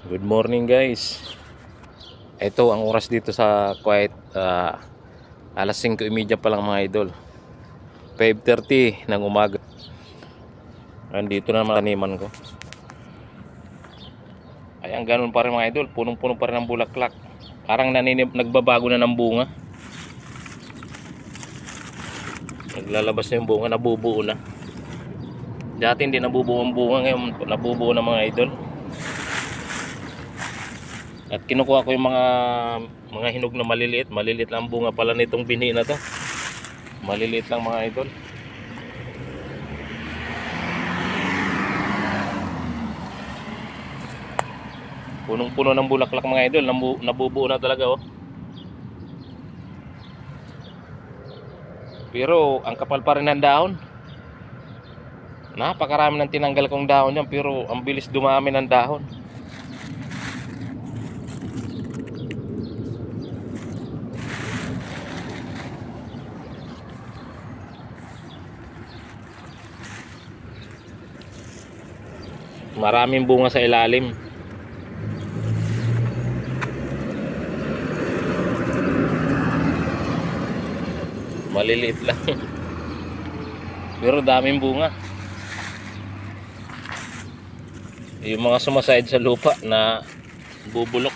Good morning guys. Ito ang oras dito sa Kuwait, alas 5:30 pa lang mga idol. 5:30 ng umaga. Nandito na ang taniman ko. Ayan, ganun pa rin mga idol. Punong-puno pa rin ang bulaklak. Parang nagbabago na ng bunga. Naglalabas na yung bunga, nabubuo na. Dati hindi nabubuo ang bunga, ngayon nabubuo na mga idol. At kinukuha ko yung mga hinog na maliliit. Maliliit lang ang bunga pala nitong bini na to. Maliliit lang mga idol. Punong-puno ng bulaklak mga idol. Nabubuo na talaga oh. Pero ang kapal pa rin ng dahon. Napakarami ng tinanggal kong dahon yan, pero ang bilis dumami ng dahon. Maraming bunga sa ilalim. Maliliit lang. Pero daming bunga. Yung mga sumasayad sa lupa na bubulok.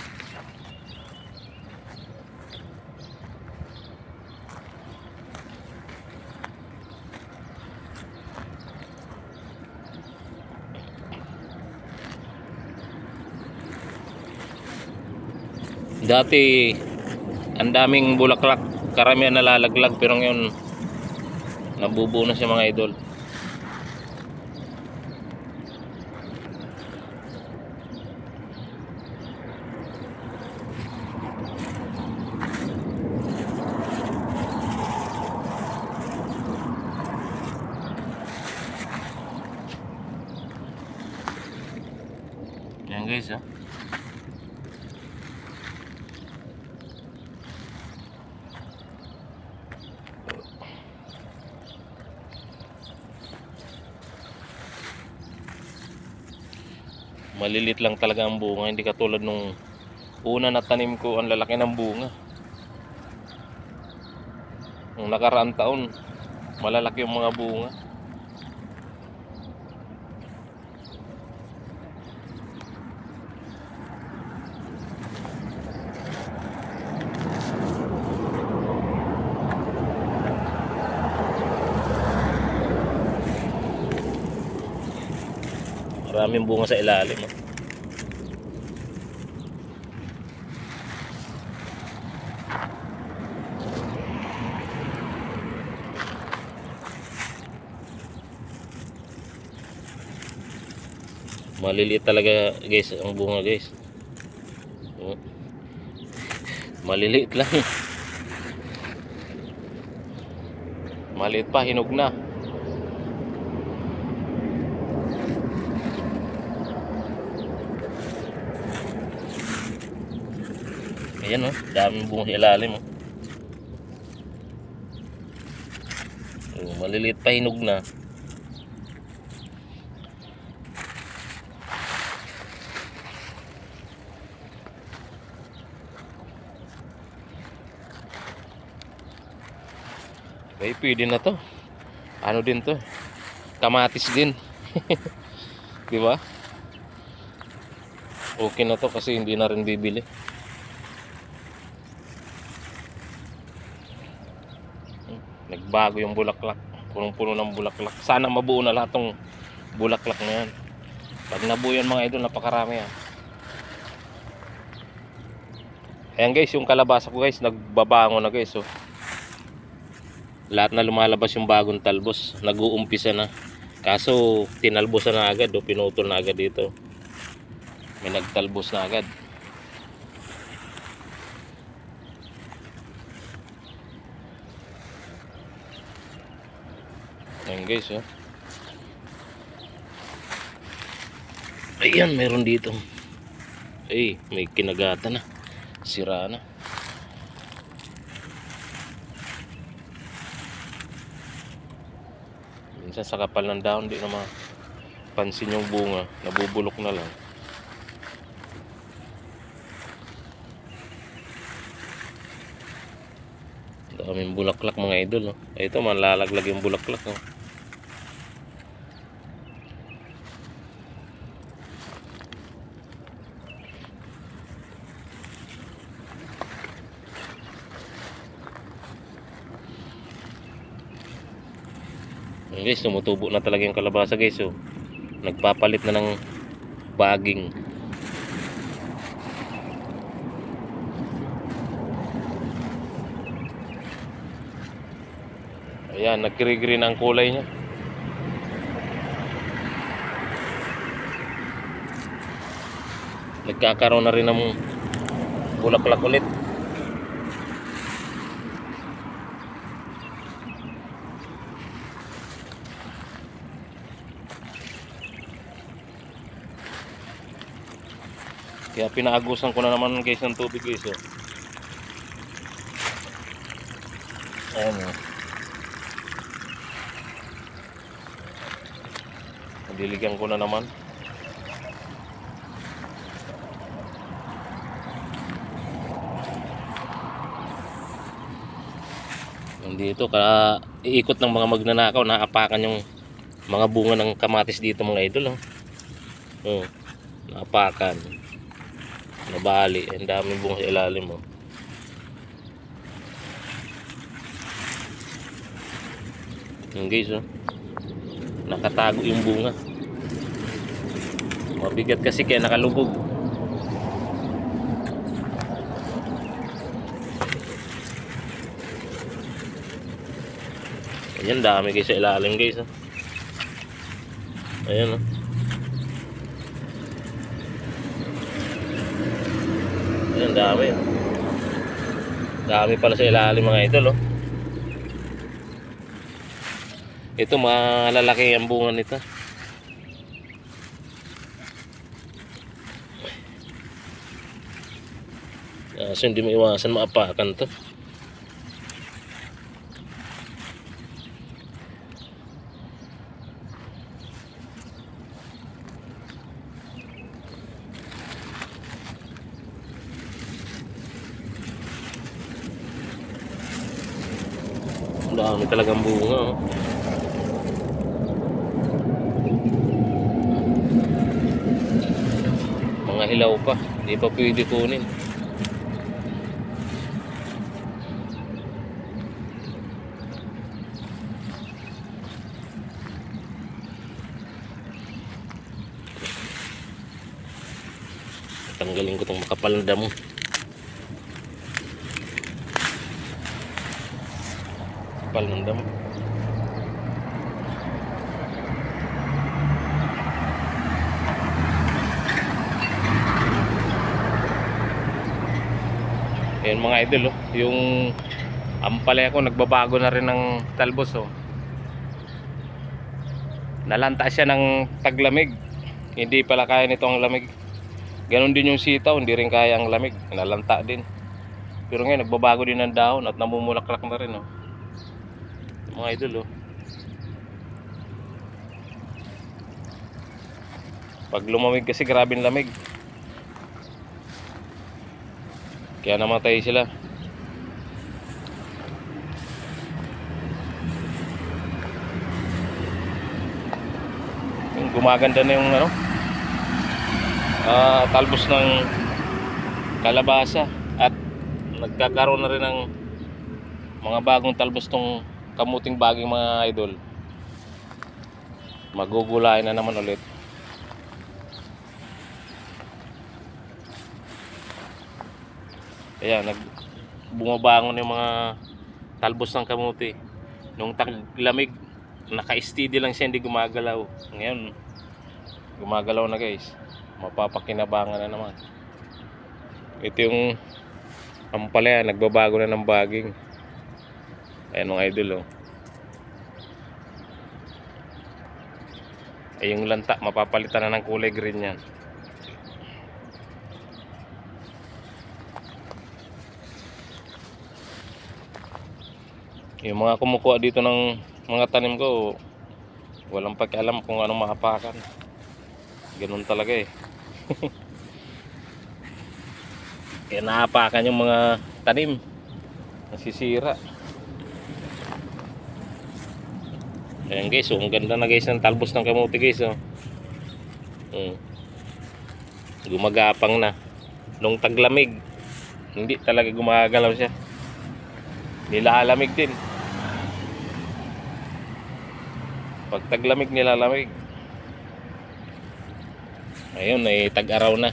Dati ang daming bulaklak, karamihan nalalaglag, pero ngayon nabubuo na siya mga idol. Yan guys oh. Malilit lang talaga ang bunga, hindi katulad nung una na tanim ko, ang lalaki ng bunga. Nung nakaraang taon, malalaki yung mga bunga. Maraming bunga sa ilalim oh. Maliliit talaga guys ang bunga guys. Maliliit lang. Maliit pa, hinog na. Ayan oh, daming bunga sa ilalim oh. Maliliit pa, hinog na. Ay, pwede na to. Ano din to? Kamatis din. Di ba? Okay na to kasi hindi na rin bibili. Nagbago yung bulaklak. Punong-puno ng bulaklak. Sana mabuo na lahat ng bulaklak na yan. Pag nabuo yan mga idol, napakarami yan. Ayan guys, yung kalabasa ko guys, nagbabango na guys. So, lahat na lumalabas yung bagong talbos. Nag-uumpisa na. Kaso, tinalbosan na agad. O, pinutol na agad dito. May nagtalbos na agad. Ayan guys oh. Ayan, meron dito. Ay, may kinagata na. Sira na. Minsan sa kapal ng dahon, di na mapansin yung bunga. Nabubulok na lang. Daming bulaklak mga idol, no? Ito malalaglag yung bulaklak, no? Ayan guys, tumutubo na talaga yung kalabasa guys, oh. Nagpapalit na ng baging. Ayan, nag-green ang kulay niya. Nagkakaroon na rin ng bulaklak ulit. Kaya pinaagusan ko na naman guys ng tubig guys, oh. Ayan, oh. Diligan ko na naman. Dito ka iikot ng mga magnanakaw, naapakan yung mga bunga ng kamatis dito mga idol, oh. Oh, naapakan. Nabali, ang daming bunga sa ilalim, oh. Yung guys, oh. Nakatago yung bunga. Mabigat kasi kaya nakalubog. Ayan, dami guys sa ilalim guys, oh. Ayan, oh. Ayan, dami, oh. Dami pala sa ilalim mga idol, oh. Ito malalaki ang bunga nito. So hindi maiwasan maapakan to. Dami talagang bunga, oh. Mga hilaw pa, hindi pa pwede kunin. Tanggalin ko itong makapal na damo. Kapal ng damo. Ayan mga idol, oh. Yung ampalaya ko nagbabago na rin ng talbos, oh. Nalanta siya ng taglamig. Hindi pala kaya nito ang lamig. Ganon din yung sitaw, hindi rin kaya ang lamig. Nalanta din. Pero ngayon nagbabago din ng dahon at namumulaklak na rin, oh. Mga idol, oh. Pag lumamig kasi grabing lamig. Kaya namatay sila. Yung gumaganda na yung ano, talbos ng kalabasa at nagkakaroon na rin ng mga bagong talbos tong kamuting baging mga idol. Magugulayan na naman ulit. Ayan, bumabangon yung mga talbos ng kamuti. Nung taglamig, naka-steady lang siya, hindi gumagalaw. Ngayon, gumagalaw na guys. Mapapakinabangan na naman. Ito yung ampalaya, nagbabago na ng baging. Ayan mga idol, oh. Ay yung lanta, mapapalitan na ng kulay green yan. Yung mga kumukuha dito ng mga tanim ko, walang pakialam kung anong maapakan. Ganun talaga, eh. Kaya naapakan yung mga tanim, nasisira. Ayan guys, oh, ang ganda na guys ng talbos ng kamote guys. Oh. Gumagapang na. Nung taglamig, hindi talaga gumagalaw siya. Nilalamig din. Pag taglamig, nilalamig. Ayun, ay tag-araw na.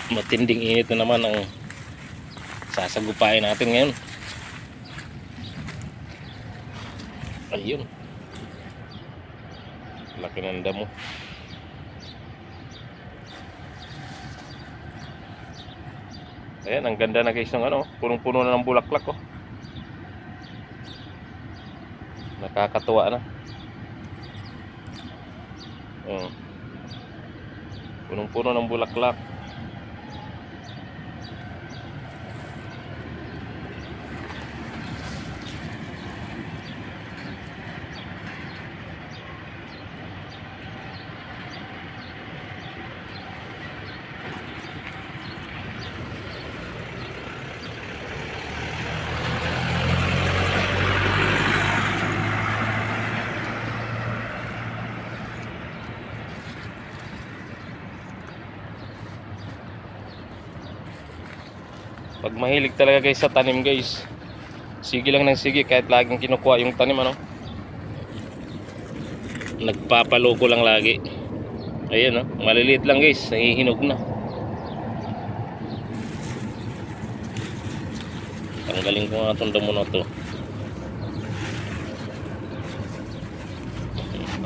Matinding init na naman ang sasagupain natin ngayon. Ayun. Laki ng damo. Ayan, ang ganda na guys ng ano, punong-puno na ng bulaklak oh. Nakakatuwa na. Punong-puno ng bulaklak. Pag mahilig talaga guys sa tanim guys, sige lang ng sige kahit laging kinukuha yung tanim ano. Nagpapaloko lang lagi. Ayan oh, maliliit lang guys, nahihinog na. Tanggalin ko nga itong damo na to.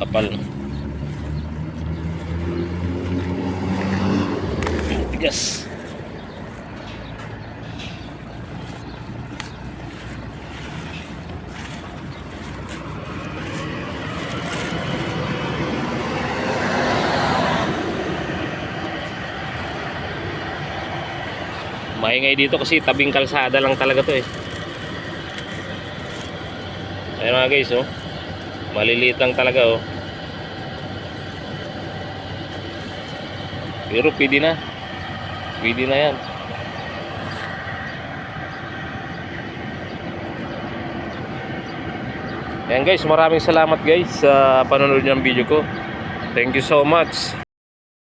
Kapal. Tigas. Maingay dito kasi tabing kalsada lang talaga to eh. Ayan mga guys oh. Maliliit lang talaga oh. Pero pwede na. Pwede na yan. Ayan guys, maraming salamat guys sa panonood ng video ko. Thank you so much.